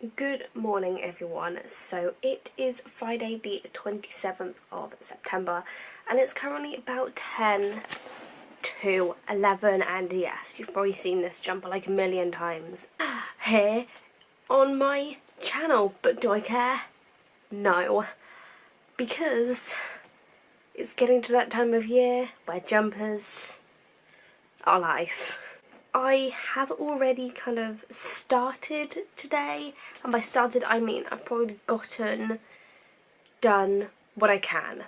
Good morning everyone. So it is Friday the 27th of September and it's currently about 10 to 11 and yes, you've probably seen this jumper like a million times here on my channel, but do I care? No, because it's getting to that time of year where jumpers are life. I have already kind of started today, and by started I mean I've probably done what I can.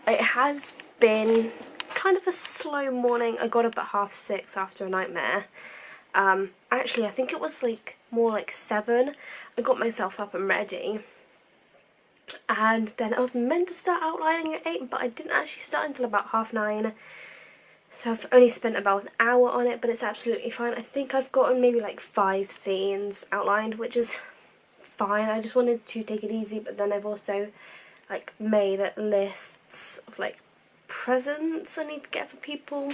It has been kind of a slow morning. I got up at 6:30 after a nightmare. Actually I think it was more like 7. I got myself up and ready, and then I was meant to start outlining at 8, but I didn't actually start until about 9:30. So I've only spent about an hour on it, but it's absolutely fine. I think I've gotten maybe 5 scenes outlined, which is fine. I just wanted to take it easy, but then I've also made lists of presents I need to get for people,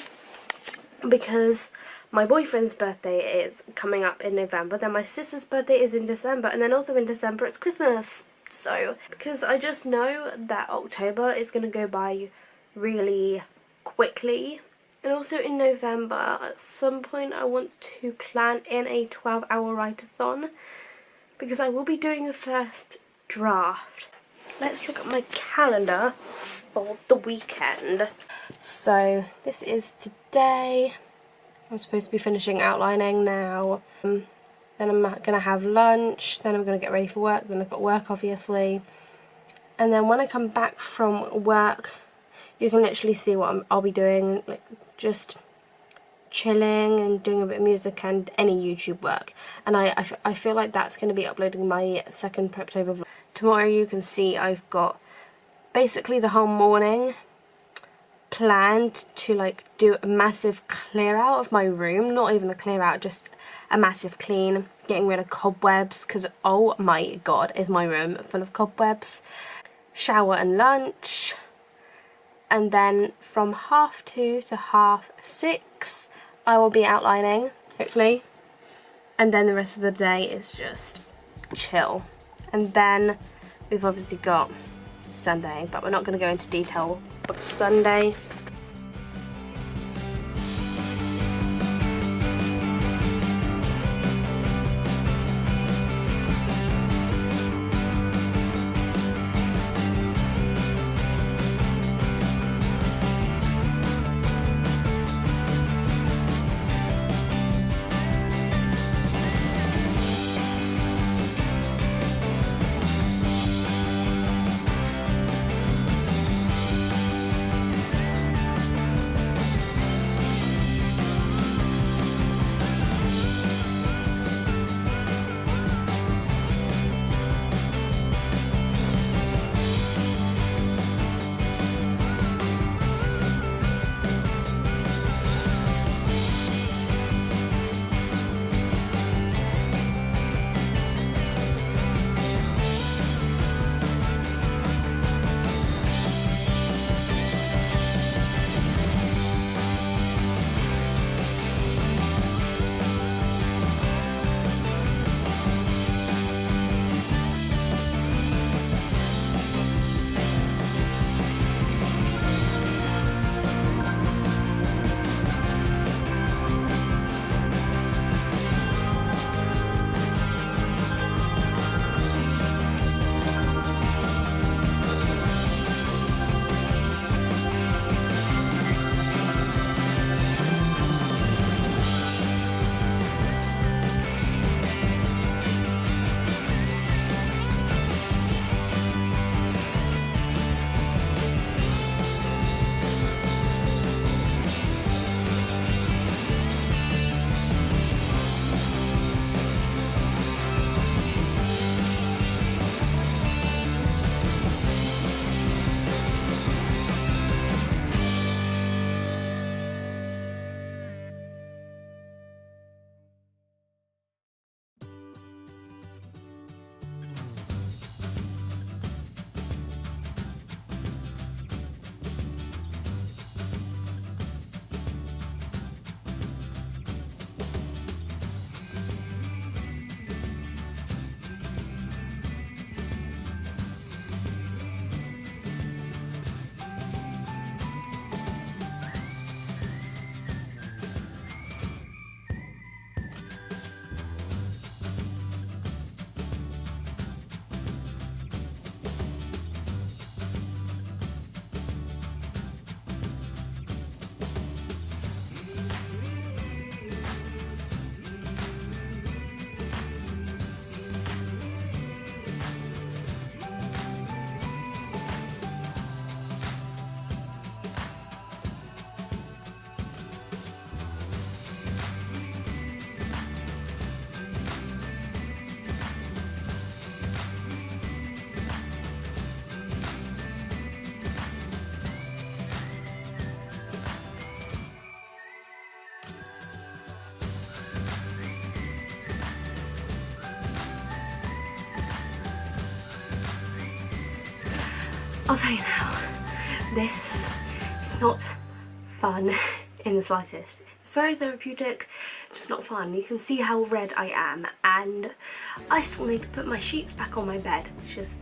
because my boyfriend's birthday is coming up in November, then my sister's birthday is in December, and then also in December it's Christmas. So because I just know that October is going to go by really quickly. And also in November, at some point, I want to plan in a 12-hour write-a-thon, because I will be doing the first draft. Let's look at my calendar for the weekend. So this is today. I'm supposed to be finishing outlining now. Then I'm going to have lunch. Then I'm going to get ready for work. Then I've got work, obviously. And then when I come back from work, you can literally see what I'll be doing, just chilling and doing a bit of music and any YouTube work. And I feel like that's going to be uploading my second Preptober vlog. Tomorrow you can see I've got basically the whole morning planned to do a massive clear out of my room. Not even a clear out, just a massive clean, getting rid of cobwebs, because oh my god, is my room full of cobwebs. Shower and lunch. And then from 2:30 to 6:30 I will be outlining, hopefully. And then the rest of the day is just chill. And then we've obviously got Sunday, but we're not going to go into detail of Sunday. I'll tell you now, this is not fun in the slightest. It's very therapeutic, just not fun. You can see how red I am, and I still need to put my sheets back on my bed, which is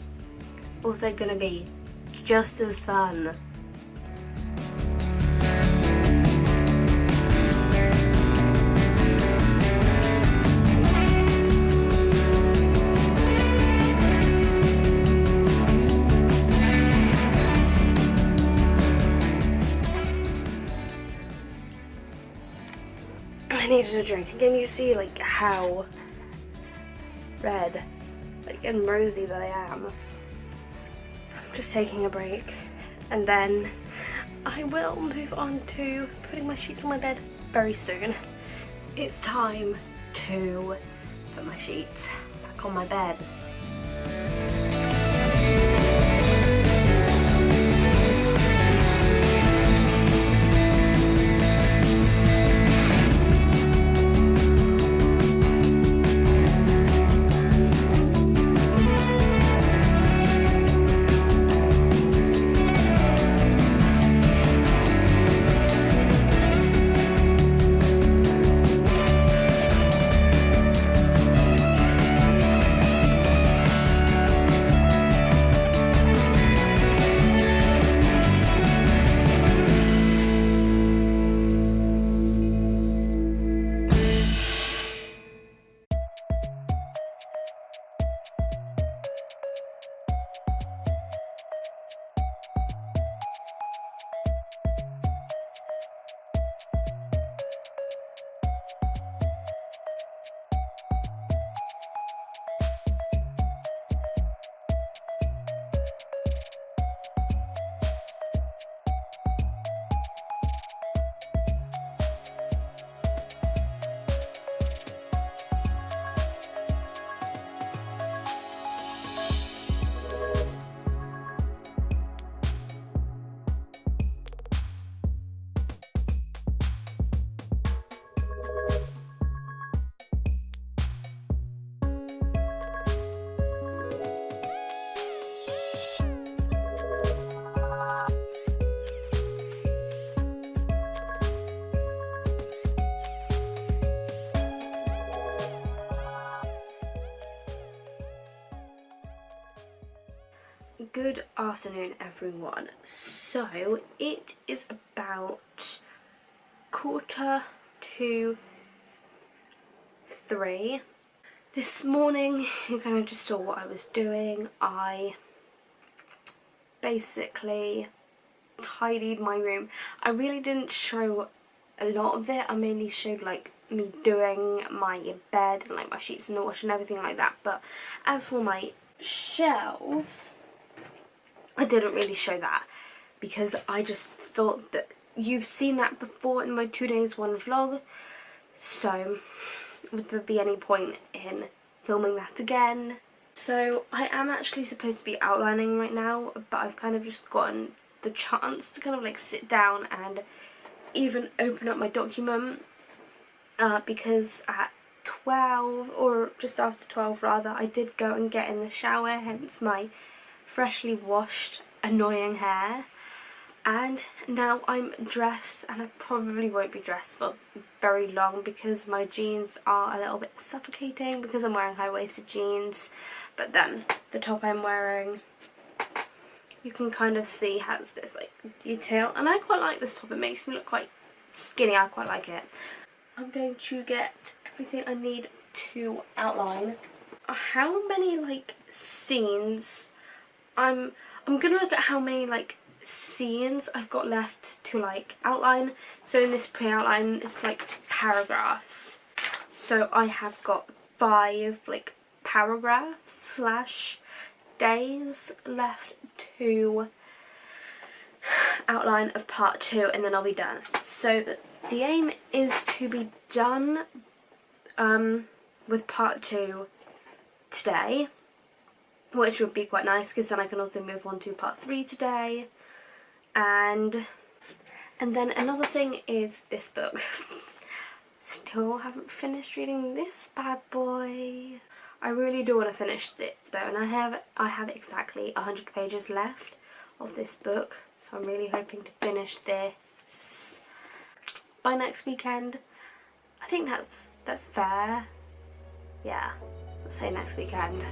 also gonna be just as fun. I needed a drink. Can you see like how red and rosy that I am? I'm just taking a break, and then I will move on to putting my sheets on my bed very soon. It's time to put my sheets back on my bed. Good afternoon, everyone. So it is about 2:45. This morning you kind of just saw what I was doing. I basically tidied my room. I really didn't show a lot of it. I mainly showed like me doing my bed and like my sheets in the wash and everything like that. But as for my shelves, I didn't really show that because I just thought that you've seen that before in my 2 days one vlog, so would there be any point in filming that again? So I am actually supposed to be outlining right now, but I've kind of just gotten the chance to kind of like sit down and even open up my document because at 12, or just after 12 rather, I did go and get in the shower, hence my freshly washed annoying hair. And now I'm dressed, and I probably won't be dressed for very long because my jeans are a little bit suffocating because I'm wearing high-waisted jeans. But then the top I'm wearing, you can kind of see has this like detail, and I quite like this top. It makes me look quite skinny. I quite like it. I'm going to get everything I need to outline. How many like scenes I'm gonna look at how many like scenes I've got left to like outline. So in this pre-outline it's like paragraphs. So I have got 5 like paragraphs slash days left to outline of part 2, and then I'll be done. So the aim is to be done with part 2 today, which would be quite nice because then I can also move on to part 3 today. And then another thing is this book. Still haven't finished reading this bad boy. I really do want to finish it though, and I have exactly 100 pages left of this book, so I'm really hoping to finish this by next weekend. I think that's fair. Yeah, let's say next weekend.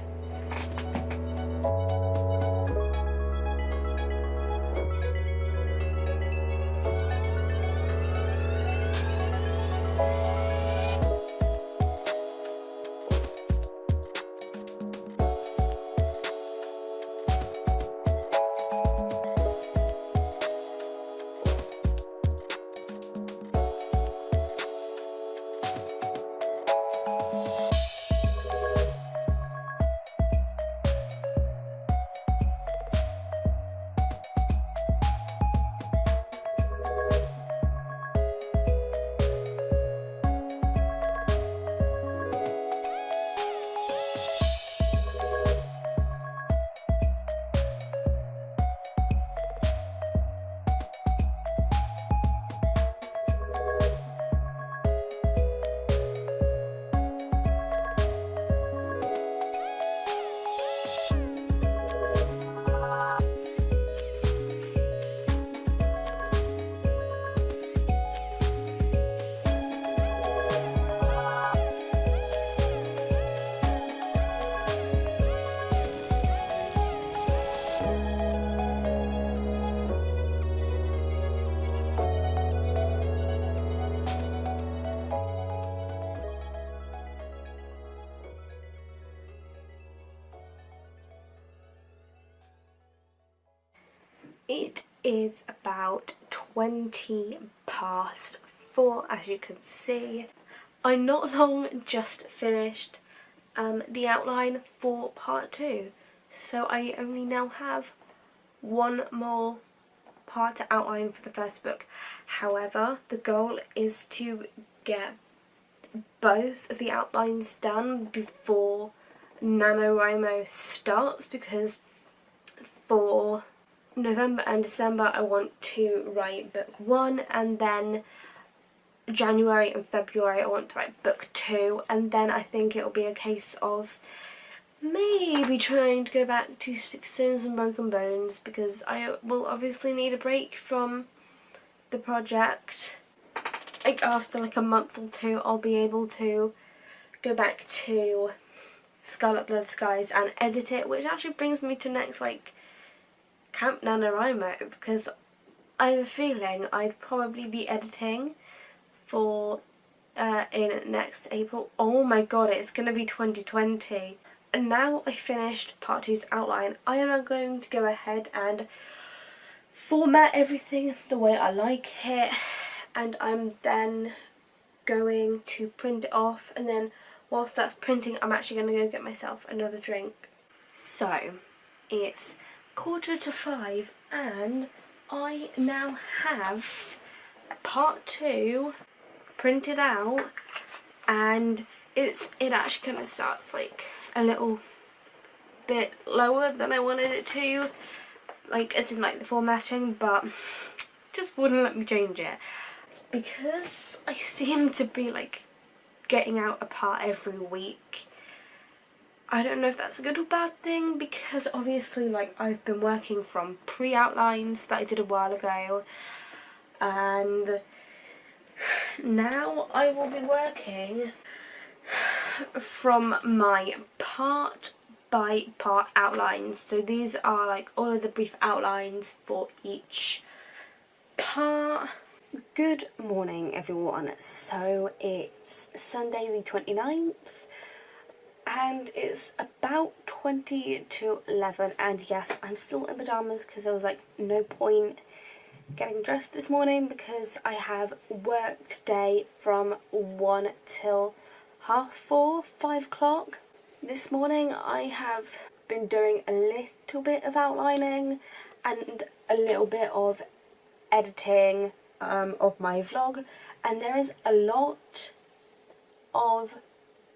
It is about 20 past 4, as you can see. I not long just finished the outline for part 2, so I only now have one more part to outline for the first book. However, the goal is to get both of the outlines done before NaNoWriMo starts, because for November and December I want to write book 1, and then January and February I want to write book 2, and then I think it'll be a case of maybe trying to go back to Sticks, Stones and Broken Bones, because I will obviously need a break from the project. Like after like a month or 2 I'll be able to go back to Scarlet Blood Skies and edit it, which actually brings me to next like Camp NaNoWriMo, because I have a feeling I'd probably be editing for in next April. Oh my god, it's gonna be 2020. And now I finished part 2's outline, I am now going to go ahead and format everything the way I like it, and I'm then going to print it off, and then whilst that's printing I'm actually going to go get myself another drink. So it's 4:45 and I now have part 2 printed out, and it actually kind of starts like a little bit lower than I wanted it to, like as in like the formatting, but just wouldn't let me change it because I seem to be like getting out a part every week. I don't know if that's a good or bad thing, because obviously like I've been working from pre-outlines that I did a while ago, and now I will be working from my part by part outlines. So these are like all of the brief outlines for each part. Good morning everyone. So it's Sunday the 29th. And it's about 20 to 11, and yes, I'm still in pyjamas because there was like no point getting dressed this morning because I have work today from 1 till 4:30, 5 o'clock. This morning I have been doing a little bit of outlining and a little bit of editing of my vlog, and there is a lot of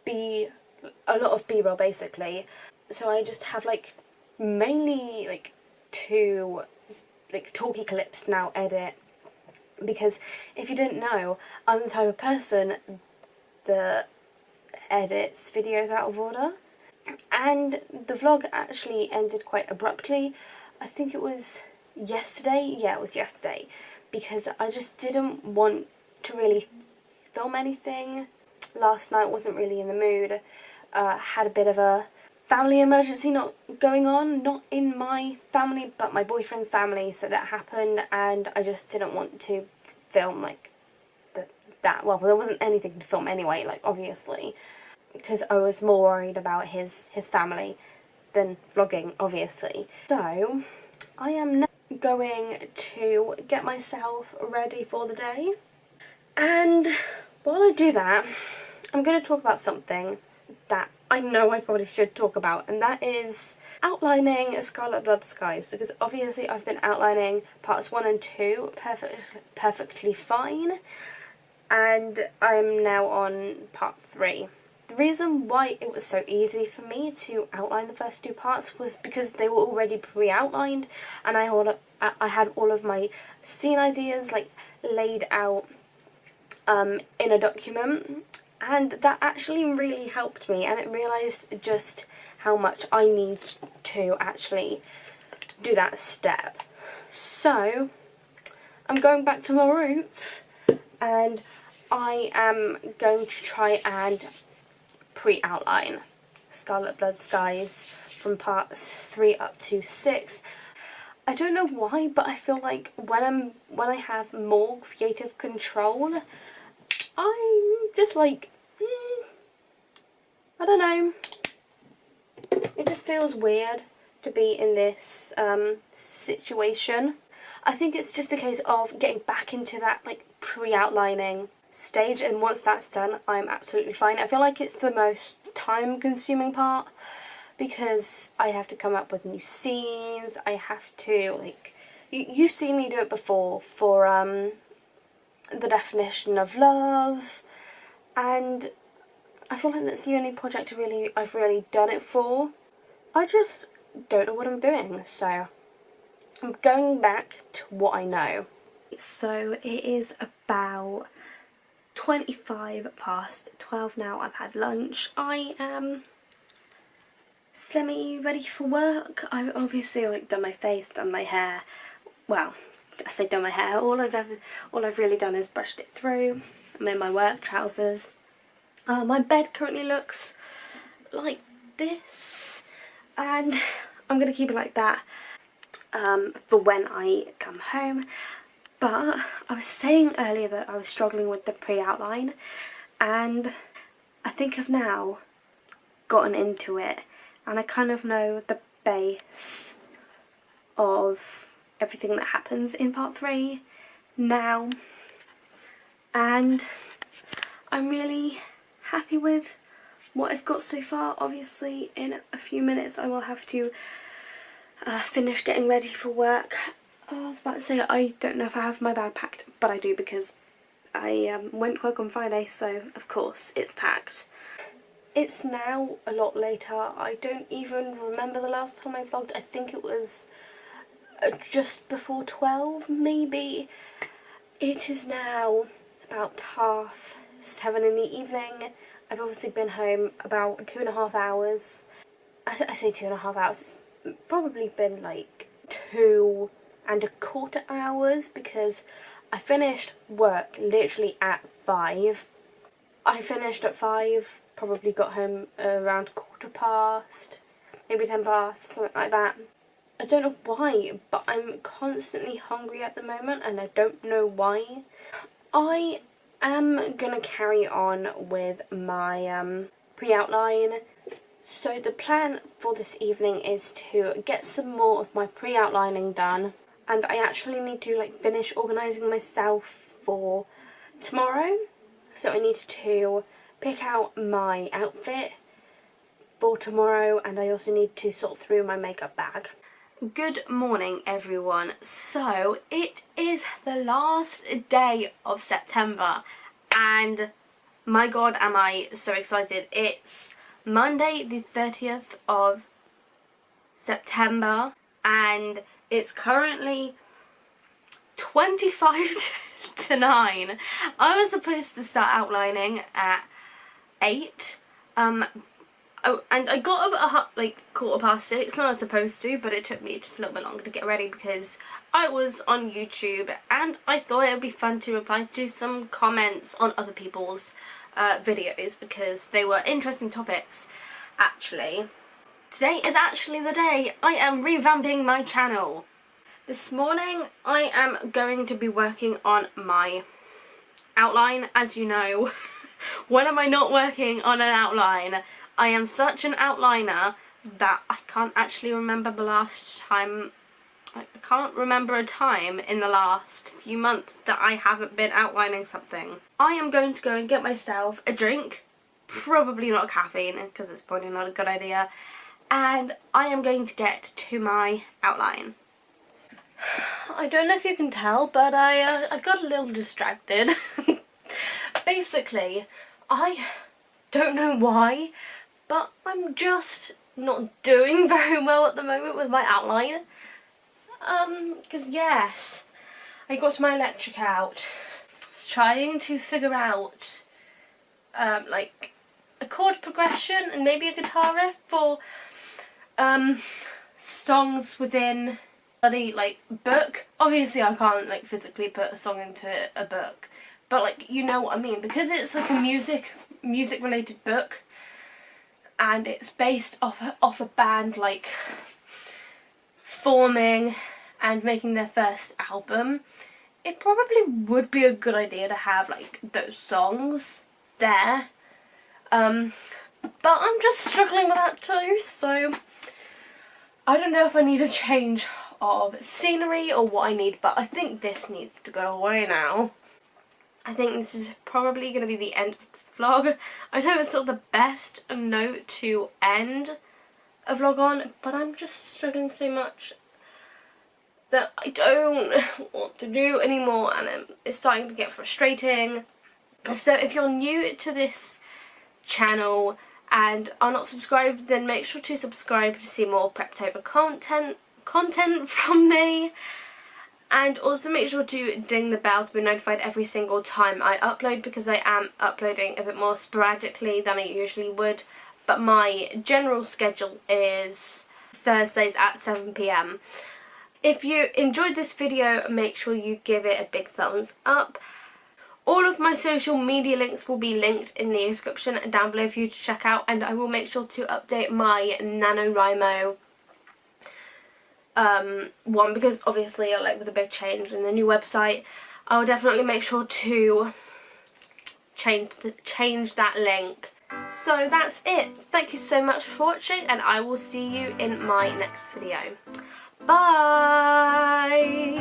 B-roll basically. So I just have like mainly like 2 like talkie clips to now edit, because if you didn't know, I'm the type of person that edits videos out of order, and the vlog actually ended quite abruptly. I think it was yesterday. Yeah, it was yesterday, because I just didn't want to really film anything. Last night wasn't really in the mood. Had a bit of a family emergency not going on, not in my family but my boyfriend's family, so that happened, and I just didn't want to film like that. Well, there wasn't anything to film anyway, like, obviously, because I was more worried about his family than vlogging, obviously. So I am now going to get myself ready for the day, and while I do that, I'm going to talk about something that I know I probably should talk about, and that is outlining Scarlet Blood Skies, because obviously I've been outlining parts 1 and 2 perfectly fine, and I'm now on part 3. The reason why it was so easy for me to outline the first 2 parts was because they were already pre-outlined, and I had all of my scene ideas like laid out in a document, and that actually really helped me, and it realised just how much I need to actually do that step. So I'm going back to my roots, and I am going to try and pre-outline Scarlet Blood Skies from parts 3 up to 6. I don't know why, but I feel like when I have more creative control, I'm just like, I don't know, it just feels weird to be in this situation. I think it's just a case of getting back into that like pre-outlining stage, and once that's done, I'm absolutely fine. I feel like it's the most time consuming part, because I have to come up with new scenes, I have to, like, you've seen me do it before for the definition of love, and I feel like that's the only project I've really done it for. I just don't know what I'm doing, so I'm going back to what I know. So it is about 12 now. I've had lunch. I am semi ready for work. I've obviously like done my face, done my hair. Well, I say done my hair. All I've really done is brushed it through. I'm in my work trousers. My bed currently looks like this, and I'm gonna keep it like that for when I come home. But I was saying earlier that I was struggling with the pre-outline, and I think I've now gotten into it, and I kind of know the base of everything that happens in part 3 now, and I'm really happy with what I've got so far. Obviously in a few minutes I will have to finish getting ready for work. I was about to say I don't know if I have my bag packed, but I do, because I went to work on Friday, so of course it's packed. It's now a lot later. I don't even remember the last time I vlogged. I think it was just before 12 maybe. It is now about 7:30 in the evening. I've obviously been home about 2.5 hours. I say 2.5 hours, it's probably been like 2.25 hours, because I finished work literally at 5. I finished at 5, probably got home around 15, maybe 10 past, something like that. I don't know why, but I'm constantly hungry at the moment, and I don't know why. I am gonna carry on with my pre-outline. So the plan for this evening is to get some more of my pre-outlining done, and I actually need to like finish organising myself for tomorrow. So I need to pick out my outfit for tomorrow, and I also need to sort through my makeup bag. Good morning everyone. So it is the last day of September, and my god am I so excited. It's Monday the 30th of September, and it's currently 25 to 9. I was supposed to start outlining at 8. Oh, and I got up at like 6:15, not I was supposed to, but it took me just a little bit longer to get ready because I was on YouTube and I thought it would be fun to reply to some comments on other people's videos because they were interesting topics actually. Today is actually the day I am revamping my channel. This morning I am going to be working on my outline. As you know, when am I not working on an outline? I am such an outliner that I can't actually remember the last time. I can't remember a time in the last few months that I haven't been outlining something. I am going to go and get myself a drink, probably not caffeine because it's probably not a good idea, and I am going to get to my outline. I don't know if you can tell, but I got a little distracted. Basically, I don't know why, but I'm just not doing very well at the moment with my outline. Because yes, I got my electric out. I was trying to figure out, like, a chord progression and maybe a guitar riff for, songs within the, like, book. Obviously I can't, like, physically put a song into a book, but, like, you know what I mean, because it's, like, a music related book, and it's based off a band, like, forming and making their first album. It probably would be a good idea to have, like, those songs there, but I'm just struggling with that too, so I don't know if I need a change of scenery or what I need, but I think this needs to go away now. I think this is probably going to be the end of this vlog. I know it's not the best note to end a vlog on, but I'm just struggling so much that I don't know what to do anymore, and it's starting to get frustrating. So if you're new to this channel and are not subscribed, then make sure to subscribe to see more Preptober content from me, and also make sure to ding the bell to be notified every single time I upload, because I am uploading a bit more sporadically than I usually would, but my general schedule is Thursdays at 7 PM. If you enjoyed this video, make sure you give it a big thumbs up. All of my social media links will be linked in the description down below for you to check out, and I will make sure to update my NaNoWriMo one, because obviously, like, with a big change in the new website, I will definitely make sure to change that link. So that's it. Thank you so much for watching, and I will see you in my next video. Bye!